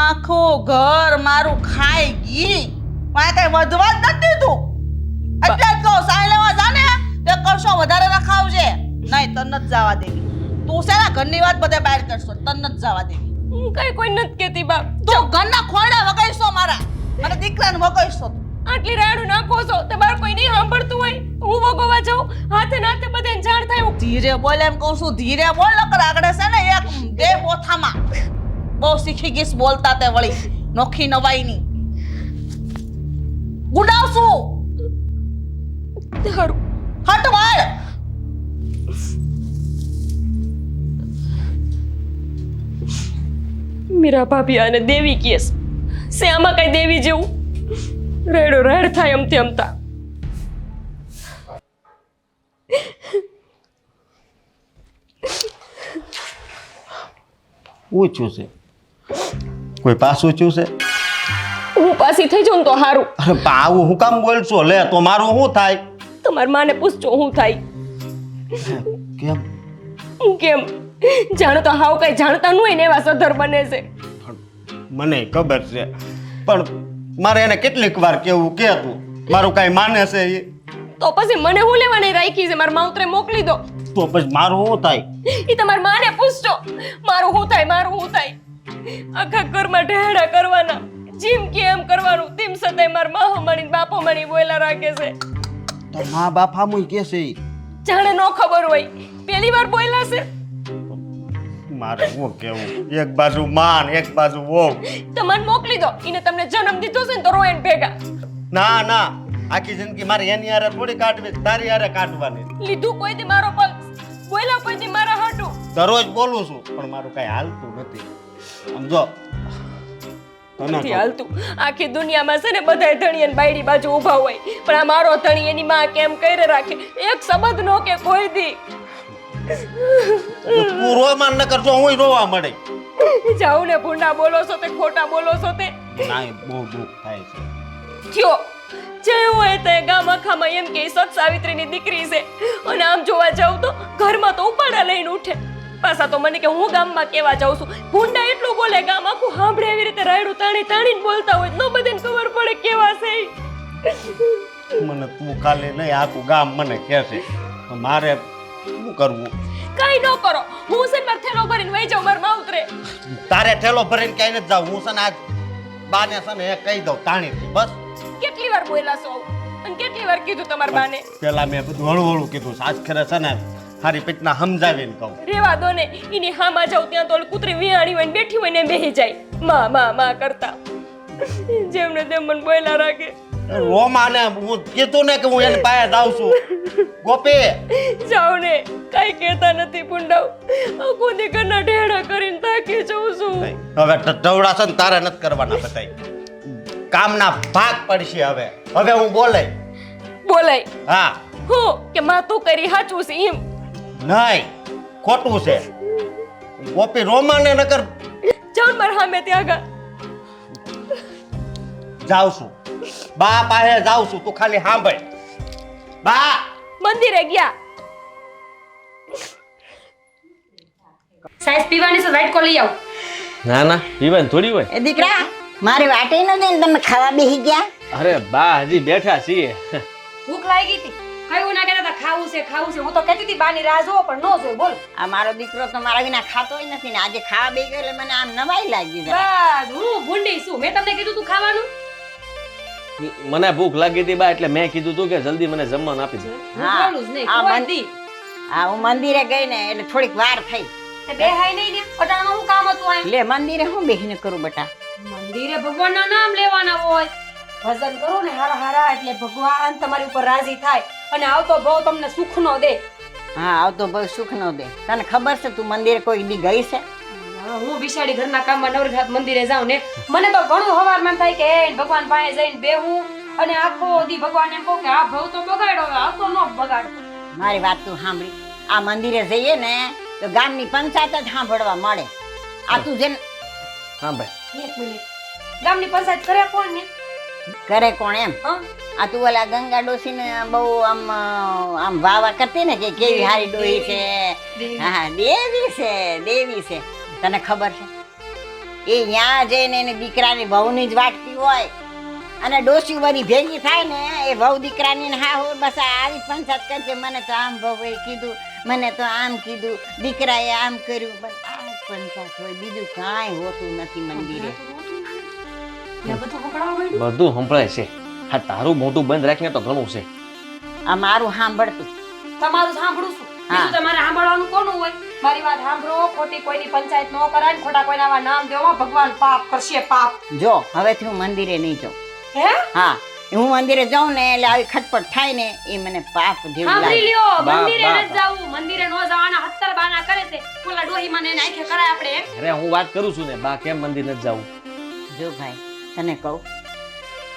આખું ઘર મારું ખાઈ ગઈ. મારે કઈ વધવા જ નથી દીધું. એટલે જ કહું સાય લેવા જાને તે કરશો વધારે રખાવજે. નહીં તો નથી જવા દેવી. તું છે ને ઘરની વાત બધા બહાર કરશો તને નથી જવા દેવી. હું કઈ કોઈ નથી કહેતી બાપ. તું ઘરના ખોડા વગાડશો મારા અને દીકરાને વગાડશો. આટલી રાડું નાખો છો તમારે કોઈ નહીં સાંભળતું હોય હું વગોવા જાઉં હાથે નાથે બધાને જાણ થાય હું ધીરે બોલ એમ કહું છું, ધીરે બોલ નકર આગળ છે ને એક બે પોથામાં બહુ શીખી ગઈશ બોલતા તે વળી નોખી નવાઈની ગુડાવશું. હારું હટ વાળ. મીરા ભાભી આને દેવી કેસ છે આમાં કઈ દેવી જેવું રેડો રેડ થાય અમતે અમતા. ઊંચું છે કોઈ પાછું ઊંચું છે? હું પાછી થઈ જાઉં ને તો હારું. અરે બા આવું હું કામ બોલશો? લે તો મારું શું થાય? તમારી માને પૂછજો હું થાય કેમ? હું કેમ જાણો તો હાવ કઈ જાણતા ન હોય ને એવા સધર બને છે. મને ખબર છે પણ મારે એને કેટલીક વાર કેવું કે તું મારું કાંઈ માને છે એ? તો પછી મને હું લેવાની રાખી છે મારા માવતરે મોકલી દો. તો પછી મારું શું થાય? એ તમારી માને પૂછજો મારું શું થાય મારું શું થાય. આખા ઘરમાં ઢેડા કરવાના જીમ કે એમ કરવાનું તેમ છતાંય મારા માહો મણી બાપો મણી બોયલા રાખે છે. તો મા બાપ આમુય કે છે ઈ? જાણે નો ખબર હોય પહેલી વાર બોયલા છે. મારે શું કેવું? એક બાજુ માન એક બાજુ વહુ. તમને મોકલી દો એને તમને જન્મ દીધો છે ને તો રોયન ભેગા. ના ના આખી જિંદગી મારે એની હારે થોડી કાઢવી, તારી હારે કાઢવાની. લીધું કોઈ દી મારો પગ બોયલા કોઈ દી મારા હાટું. દરરોજ બોલું છું પણ મારું કાંઈ હાલતું નથી. સમજો નથી હાલતું. આખી દુનિયામાં છે ને બધાય ધણી અને બાયડી બાજુ ઊભા હોય પણ આ મારો ધણી એની માં કેમ કરે રાખે એક શબ્દ નો કે કોઈ દી. તું રોમાં ન કરજો હું રોવા મળે. જાઉં ને ભૂંડા બોલો છો તે ખોટા બોલો છો તે ના બહુ દુઃખ થાય છે. થયો જે હોય તે ગામ આખામાં એમ કે સત સાવિત્રીની દીકરી છે અને આમ જોવા જાઉં તો ઘરમાં તો ઉપાડા લઈને ઉઠે પાછા તો મને કે હું ગામમાં કેવા જાઉં છું. ભૂંડા એટલું બોલે ગામ આખું સાંભળે એવી રીતે રાયડું તાણી તાણીને બોલતા હોય નો બધાને ખબર પડે કેવા છે ઈ. મને તું ખાલી નહીં આખું ગામ મને કહેશે તો મારે શું કરવું? કાઈ ન કરો હું છે ને માર થેલો ભરીને વહી જાઉં માર માવતરે. તારે ઠેલો ભરીને ક્યાંય નથી જાવ. હું છે ને આજ બાને છે ને એ કહી દઉં તાણીથી બસ. કેટલી વાર બોયલા છો અને કેટલી વાર કીધું તમારા બાને પેલા મેં બધું હળવું હળવું કીધું. આજ ખરે છે ને હારી પીટના સમજાવીને કહું. રેવા દો ને એની હામાં જાવ ત્યાં તો ઓલી કૂતરી વિહાણી હોય ને બેઠી હોય ને એમ બેહી જાય માં માં માં કરતા જેમને તેમ મને બોયલા રાખે. રોમાને હું કીધું ને કે હું એની પાસે જાઉં છું. ગોપી જાવ ને કઈ કહેતા નથી પુંડાવ આખો દી ઘરના ઢેડા કરીને થાકી જાઉં છું. હવે ઢવડા છે ને તારે નથી કરવાના બધાય. કામના ભાગ પડશે હવે. હવે હું બોલાય બોલાય હા હું કે માં તું કરી સાચું છે એમ નહીં ખોટું છે. ગોપી રોમાને નકર જાવ ને મારા સામે ત્યાં આગળ જાઉં છું. બા પાસે જાઉં છું. તું ખાલી સાંભળ. બા મંદિરે ગયા સાઈઝ પીવાની છે વાઇટ કો લઈ આવ. ના ના પીવાની થોડી હોય. એ દીકરા મારી વાટે ન દે તમે ખાવા બેસી ગયા. અરે બા હજી બેઠા છીએ. ભૂખ લાગી હતી કયું ના કહેતા ખાવું છે હું તો કહેતી હતી બાની રાહ જોવો પણ નો જોઈ બોલ. આ મારો દીકરો તો મારા વિના ખાતોય નથી ને આજે ખાવા બેસી ગયો એટલે મને આમ નવાઈ લાગી જરા. બસ હું ભૂંડી છું મેં તમને કીધું તું ખાવાનું. મને ભૂખ લાગી હતી બા એટલે મેં કીધું તું કે જલ્દી મને જમવાનું આપી દે. હા, ભૂખવાનું જ નહીં, આ ખવાય મંદિર હા હું મંદિરે ગઈ ને એટલે થોડીક વાર થઈ. તે બેહાય નહીં ને અટાણામાં હું કામ હતું આમ. લે મંદિરે હું બેસીને કરું બેટા? મંદિરે ભગવાનના નામ લેવાના હોય ભજન કરો ને હારા હારા એટલે ભગવાન તમારી ઉપર રાજી થાય અને આવતો ભાવ તમને સુખ નો દે. હા આવતો બહુ સુખ નો દે. તને ખબર છે તું મંદિરે કોઈ દી ગઈ છે? હું બિચારી ઘરના કામમાં નવરઘાત મંદિરે જાઉં ને મને તો ઘણું હવારમાં થાય કે ભગવાન પાસે જઈને બેહું અને આખો દી ભગવાન એમ કહું કે આ ભાવ તો બગાડો આ તો નો બગાડ. મારી વાત તું સાંભળી. આ મંદિરે જઈએ ને તો ગામની પંચાયત જ સાંભળવા મળે. આ તું જેને હા ભાઈ એક મિનિટ ગામની પંચાયત કરે કોણ ને કરે કોણ એમ? હા આ તું ઓલા ગંગા ડોસી ને બહુ આમ વાવા કરતી ને કે કેવી હારી ડોહી છે. હા દેવી છે. તને ખબર છે એ ત્યાં જઈને એને દીકરાની વહુની જ વાટતી હોય અને ડોસી વળી ભેગી થાય ને એ વહુ દીકરાની ને હા હો બસ આવી પંચાયત કરજે. મને તો આમ વહુએ કીધું મને તો આમ કીધું, દીકરાએ આમ કર્યું, બસ આ જ પંચાયત હોય, બીજું કાંઈ હોતું નથી મંદિરે. ત્યાં બધું સંભળાવવા માંડ્યું? બધું સંભળાય છે. હા, તારું મોઢું બંધ રાખીને તો ઘણું છે. આ મારું સાંભળતું. તમારું સાંભળું છું. બીજું તમારે સાંભળવાનું કોનું હોય? મારી વાત સાંભળો, ખોટી કોઈની પંચાયત ન કરાય ને ખોટા કોઈના આવા નામ દેવામાં ભગવાન પાપ કરશે, પાપ. જો હવેથી હું મંદિરે નહીં જાઉં. હે? હા, હું મંદિરે જાઉં ને એટલે આવી ખટપટ થાય ને એ મને પાપ જેવું સાંભળી લાગે. લ્યો, બા, મંદિરે બા, ન જાવું, મંદિરે ન જવાના 70 બાના કરે છે. ઓલા ડોહીમાં ને એને આંખે કરાય આપણે એમ? અરે હું વાત કરું છું ને, બા કેમ મંદિર નથી જવું? જો ભાઈ તને કહું,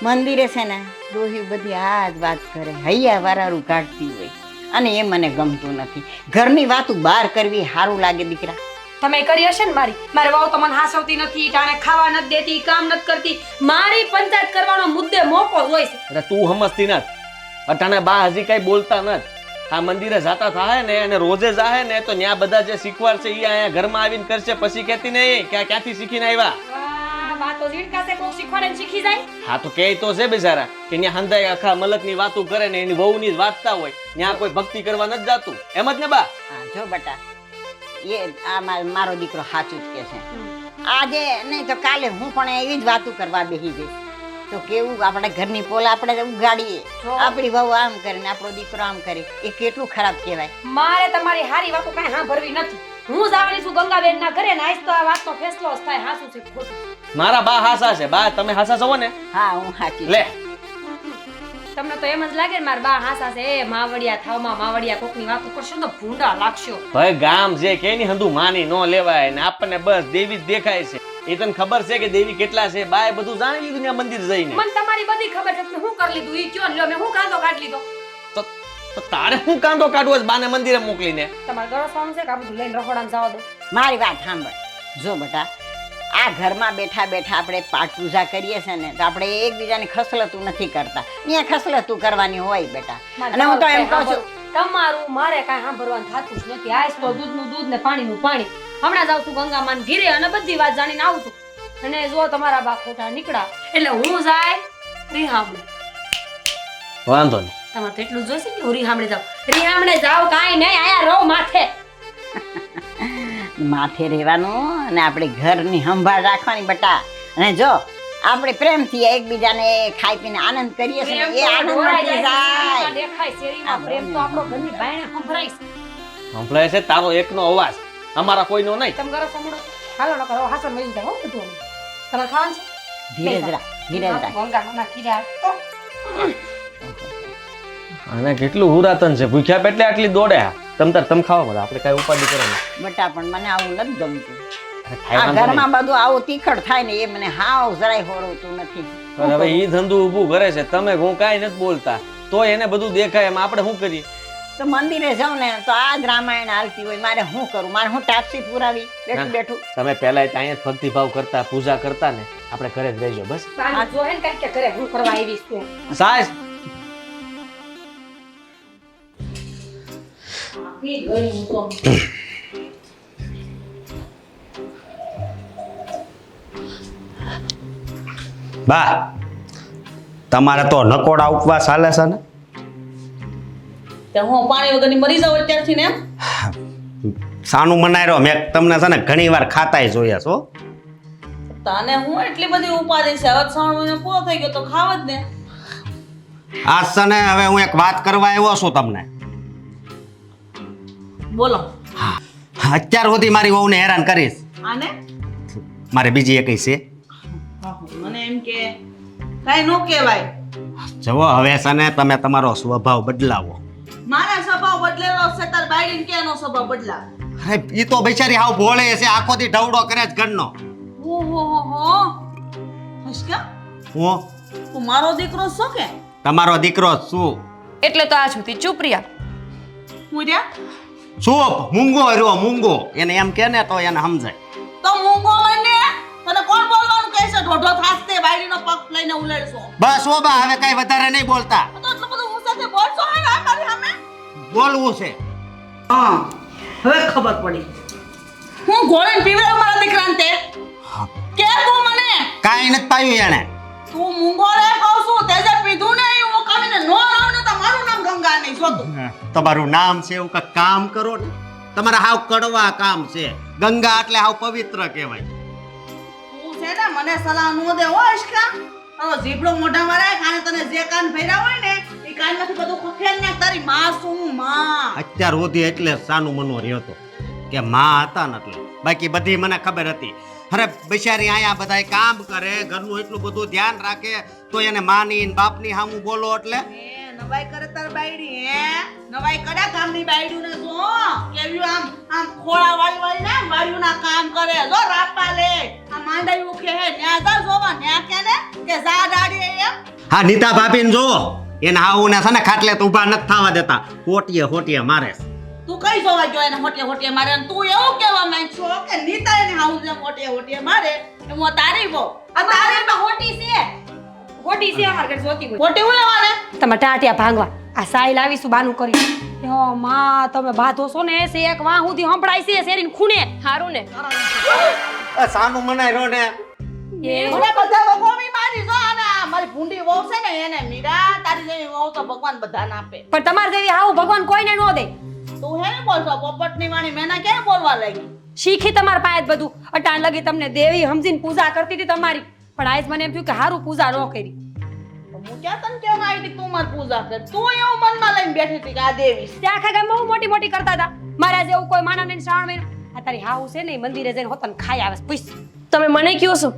મંદિરે છે ને ડોહી બધી આ જ વાત કરે, હૈયા વારારું કાઢતી હોય, અને એ મને ગમતું નથી. ઘરની વાતો બહાર કરવી સારું લાગે દીકરા. તમે કરી હશે ને મારી વહુ તો મને હાસવતી નથી, ટાણે ખાવા નથી દેતી, કામ નથી કરતી. મારી પંચાયત કરવાનો મુદ્દે મોકો જ હોય છે. અરે તું સમજતી નથી. અટાણે બા હજી કઈ બોલતા નથી. આ મંદિરે જાતા થાય ને અને રોજે જાહે ને તો ન્યા બધા જે શીખવાડ છે એ અહીંયા ઘરમાં આવીને કરશે, પછી કહેતી નહીં કે આ ક્યાંથી શીખીને આવ્યા. વાહ, વાતો ઝીણકાશે કોક શીખવાડે ને શીખી જાય. હા તો કે તો છે બિચારા કે ન્યા હંધાઈ આખા મલકની વાતો કરે ને એની વહુની જ વાંચતા હોય, ન્યા કોઈ ભક્તિ કરવા નથી જાતું. એમ જ ને બા? હા જો બેટા, એ આ મારો દીકરો સાચું જ કે છે. આજે નહીં તો કાલે હું પણ એવી જ વાતો કરવા બેસી જઈશ. તો કેવું આપણે ઘરની પોલ આપણે ઉગાડીએ, આપણી વહુ આમ કરે ને આપણો દીકરો આમ કરે, એ કેટલું ખરાબ કહેવાય. મારે તમારી હારી વાતો કાંઈ સાંભળવી નથી. હું જવાની છું ગંગાબેન ના ઘરે ને આજ તો આ વાતનો ફેસલો જ થાય, હાસું છે ખોટું. મારા બા હાસા છે. બા તમે હાસા છો ને? હા હું સાચી. લે તમને તો એમ જ લાગે ને મારા બા હાસા છે. એ માવડિયા થાવમાં માવડિયા કોકની વાતો કરશો તો ભૂંડા લાગશો. ભાઈ ગામ જે કે ની હંધું માની ન લેવાય ને આપણને બસ દેવી જ દેખાય છે. એ તને ખબર છે કે દેવી કેટલા છે? બાએ બધું જાણી લીધું ને મંદિર જઈને. મને તમારી બધી ખબર છે. તમે શું કરી લીધું ઈ કયો લ્યો, મેં હું કાંદો કાઢ લીધો. તો તારે હું કાંદો કાઢવો છે બાને મંદિરે મોકલીને? તમારે ગરસવાનું છે કે આ બધું લઈને રખોડામાં જવા દો? મારી વાત સાંભળ. જો બેટા, આ ઘરમાં બેઠા બેઠા આપણે પાઠ પૂજા કરીએ છે ને તો આપણે એકબીજાની ખસલતું નથી કરતા. ત્યાં ખસલતું કરવાની હોય બેટા. અને હું તો એમ કહું છું, તમારું મારે કાંઈ સાંભળવાનું થતું જ નથી. આજ તો દૂધનું દૂધ ને પાણીનું પાણી. હમણાં જાઉં છું ગંગામાન ઘીરે અને બધી વાત જાણીને આવું છું. અને જો તમારા બા ખોટા નીકળ્યા એટલે હું જાય રીહામણે. વાંધો નહીં. તમારે તો એટલું જોઈશે કે હું રીહામણે જાઉં. રીહામણે જાવ કાંઈ નહીં, આયા રહો માથે. માથે રહેવાનું અને આપણે ઘરની સંભાળ રાખવાની બેટા. અને જો આપણે પ્રેમથી એકબીજાને ખાઈ પીને આનંદ કરીએ છીએ ને એ આનંદ મટી જાય. દેખાય શેરીમાં પ્રેમ તો આપણો ઘરની બાયણે સંભળાય છે. સંભળાય છે તારો એકનો અવાજ, અમારા કોઈનો નહીં. તમે ગરમ સાંભળો. હાલો ન કરો, હાસન વહી જાય હો બધું અમે. તમારે ખાવાનું છે? ધીરજ રાખ, ધીરજ રાખ. ગંગાના ખીરા તો અને કેટલું હુરાતન છે, ભૂખ્યા પેટલે આટલી દોડે. તમ ખાવા મળે, આપણે કઈ ઉપાધિ કરવાની. બેટા પણ મને આવું નથી ગમતું. અરે ખાઈ આ વાંધો નહીં. ઘરમાં બધું આવું તીખડ થાય ને એ મને હાવ જરાય હોરવતું નથી. પણ હવે ઈ ધંધું ઊભું કરે છે, તમે હું કાંઈ નથી બોલતા તો એને બધું દેખાય. એમ આપણે શું કરીએ? તો મંદિરે જાઉં ને તો આ જ રામાયણ હાલતી હોય, મારે શું કરું? મારે હું ટાપસી પુરાવી બેઠું બેઠું. તમે પહેલા અહીંયા જ ભક્તિભાવ કરતા, પૂજા કરતા ને આપણે ઘરે જ રહેજો બસ. આ જોહે ને કાંઈક કે ઘરે હું કરવા આવીશ તું. સાસ પી ગઈ હું તો. બા તમારે તો નકોડા ઉપવાસ હાલે છે ને? તે હું પાણી વગરની મરી જાઉં અત્યારથી ને એમ? સાનું મનાઈ રહ્યો, મેં તમને છે ને ઘણી વાર ખાતાય જોયા છો. તને હું એટલી બધી ઉપાધિ છે? હવે શ્રાવણ મહિનો પૂરો થઈ ગયો તો ખાવ જ ને. આજ છે ને હવે હું એક વાત કરવા આવ્યો છું તમને. બોલો. અત્યાર સુધી મારી વહુને હેરાન કરીશ. આને મારે બીજી એકઈ છે. મને એમ કે કાઈ નો કહેવાય. જુઓ હવે છે ને તમે તમારો સ્વભાવ બદલાવો. મારા સ્વભાવ બદલેલો છે, તાર બાયડીને કેનો સ્વભાવ બદલા? અરે ઈ તો બિચારી હાવ ભોળે છે, આખો દી ઢવડો કરે છે ઘરનો. ઓહો હસકા હું તું મારો દીકરો છો કે? તમારો દીકરો જ છું. એટલે તો આ છુતી ચૂપ રહ્યા. હું રહ્યા ચૂપ, મૂંગો રહ્યો મૂંગો. એને એમ કે ને તો એને સમજાય. તો મૂંગો મને તને કોણ બોલવાનું કહે છે? ઢોઢો થાસતે બાયડીનો પગ લઈને ઉલેડશો. બસ ઓ બા, હવે કઈ વધારે નહીં બોલતા. તો એટલું બધું હું સાથે બોલશો હે આ મારી સામે? બોલવું છે. હા હવે ખબર પડી. હું ઘોડીને પીવડાવ મારા દીકરાને તે? કે તું મને કાંઈ નથી પાયું એને. તું મૂંગો રે કહું છું, તે જે પીધું ને એ હું કમીને નો રાવ ને તો મારું નામ ગંગા બોલવાના નહીં જોતું. તમારું નામ છે એવું કાંઈક કામ કરો ને. તમારા હાવ કડવા કામ છે. ગંગા એટલે હાવ પવિત્ર કહેવાય. તું છે ને મને સલાહ નો દે હો અશકા. હવે જીભડો મોઢામાં રાખ અને તને જે કાન ભર્યા હોય ને એ કાનમાંથી બધું ખખેલ ને તારી માં શું માં. અત્યાર સુધી એટલે જ સાનું મનો રહ્યો હતો કે માં હતા ને એટલે. બાકી બધી મને ખબર હતી. અરે બિચારી આયા બધાય કામ કરે, ઘરનું એટલું બધું ધ્યાન રાખે, તો એને માની ને બાપની સામું બોલો એટલે એ નવાઈ કરે તાર બાયડી હે નવાઈ કરે ગામની બાયડીઓ ને જો કેવી આમ ખોળા વાળી ને વાળીઓના કામ કરે જો રાપા લે આ માંડાઈ ઉખે હે ન્યા જા જોવા ન્યા કે ને કે જા દાડી એમ. હા નીતા ભાભીને જો એને હાઉને છે ને ખાટલે તો ઊભા નથી થવા દેતા. હોટીએ મારે. તું કઈ જોવા ગયો એને હોટીએ મારે અને તું એવું કહેવા માંગছো કે નીતા એને હાઉસ ને હોટીએ મારે એ હું તારી બહુ આ તારી માં હોટી છે અમાર ઘર જોતી હોય હોટી હું લેવાને તમે ટાટિયા ભાંગવા આ સાઈ લાવીશું બાનું કરી યો માં તમે બાધો છો ને સે એક વાહ સુધી હંભળાય છે શેરીન ખૂણે હારું ને સાનું મનાય રહ્યો ને. મને બધા વગોમી મારી જો અને આ મારી ભૂંડી વહુ છે ને એને મીરા તારી જેવી વહુ તો ભગવાન બધાને આપે. પણ તમાર જેવી હાવ ભગવાન કોઈને નો દે તું હે ને બોલતો પોપટની વાણી મેના ક્યારે બોલવા લાગી. શીખી તમાર પાસે જ બધું અટાણ લગી તમને દેવી સમજીને પૂજા કરતી હતી તમારી પણ આજ મને એમ થયું કે હારું પૂજા ન કરી તો હું ક્યાં તને કેમ આવી હતી તું મારી પૂજા કર. તું એવું મનમાં લઈને બેઠી હતી કે આ દેવી છે. ત્યાં આખા ગામમાં હું મોટી મોટી કરતા હતા મારા જેવું કોઈ માના નહીં શ્રાવણ મહિનો આ તારી હાવ છે ને મંદિરે જઈને હોતન ખાઈ આવે પૂછ તમે મને કયો છો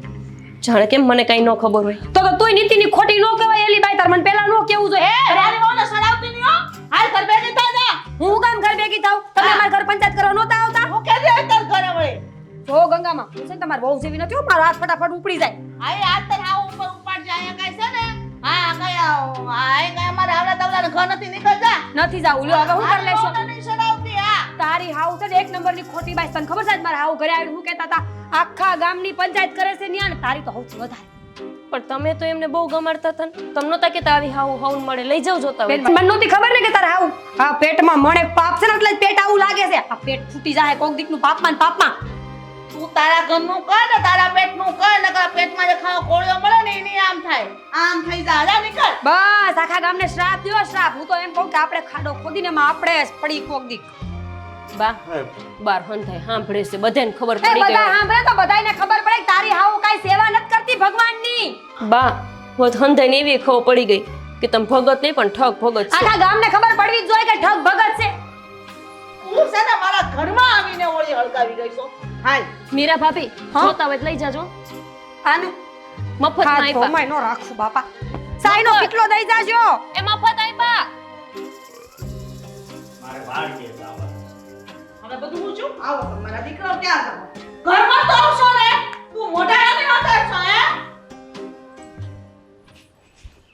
જાણે કેમ મને કઈ ન ખબર હોય તો તુંય નીતિની ખોટી નો કહેવાય એલી બાઈ તાર મને પહેલા નો કેવું જોઈએ એ રાની વહુને સડાવતી નહીં હો. હાલ તાર બેની થા જા. હું કામ ઘર ભેગી થાવ તમે મારા ઘર પંચાયત કરવા નહોતા આવતા હું કે દે તાર ઘરે વળી. જો ગંગામાં હું છે ને તમારી બહુ જેવી નથી હો, મારો હાથ ફટાફટ ઉપડી જાય આય આ તાર હાવ ઉપર ઉપાડ જાય અહીંયા કાઈ છે ને હા કઈ આય કઈ અમારે આવડા તવલાને ઘર નથી નીકળ જા. નથી જાવું લ્યો હવે હું કરી લેશો વહુને નહીં સડાવતી હા. તારી હાવ છે ને એક નંબરની ખોટી બાઈ તને ખબર છે આજ મારા હાવ ઘરે આવીને હું કહેતા હતા આખા ગામની પંચાયત કરે છે ન્યા ને તારી તો સૌથી વધારે પણ તમે તો એમને બહુ ગમાડતા હતા ને તમને નતા કે આવી હાવ હાઉન મળે લઈ જાવ જોતા બેન, હોય મને નહોતી ખબર ને કે તારે હાવ આ પેટમાં મણે પાપ છે ને એટલે જ પેટ આવું લાગે છે આ પેટ ફૂટી જાય કોક દીકનું પાપમાં ને પાપમાં તું તારા ઘરનું કર ને તારા પેટનું કર નકર પેટમાં જે ખાવા કોળિયો મળે ને એની આમ થાય આમ થઈ જા જા નીકળ. બસ આખા ગામને શ્રાપ દ્યો શ્રાપ હું તો એમ કહું કે આપણે ખાડો ખોદીને એમાં આપણે જ પડી કોક દીક બા બાર હન થાય સાંભળે છે બધાને ખબર એ પડી બધા ગઈ સાંભળે તો બધાયને ખબર પડે કે તારી હાવ કાઈ સેવા નથી કરતી ભગવાનની બા હોત હન થઈને એવી ખબર પડી ગઈ કે તમે ભગત નહીં પણ ઠગ ભગત છે આખા ગામને ખબર પડવી જ જોઈએ કે ઠગ ભગત છે તું છે ને મારા ઘરમાં આવીને ઓળી હળગાવી ગઈ છો. હાલ મીરા ભાભી જોતા હોય તો લઈ જાજો આને મફતમાં હાથ આપ્યા ધોમાય નો રાખશું બાપા સાઈનો કેટલો દઈ જાજો એ મફત આપ્યા મારે વાડીએ જવાનું. હવે બધું હું છું આવો મારા દીકરાઓ ક્યાં જાવ ઘરમાં તો આવશો ને તું મોઢા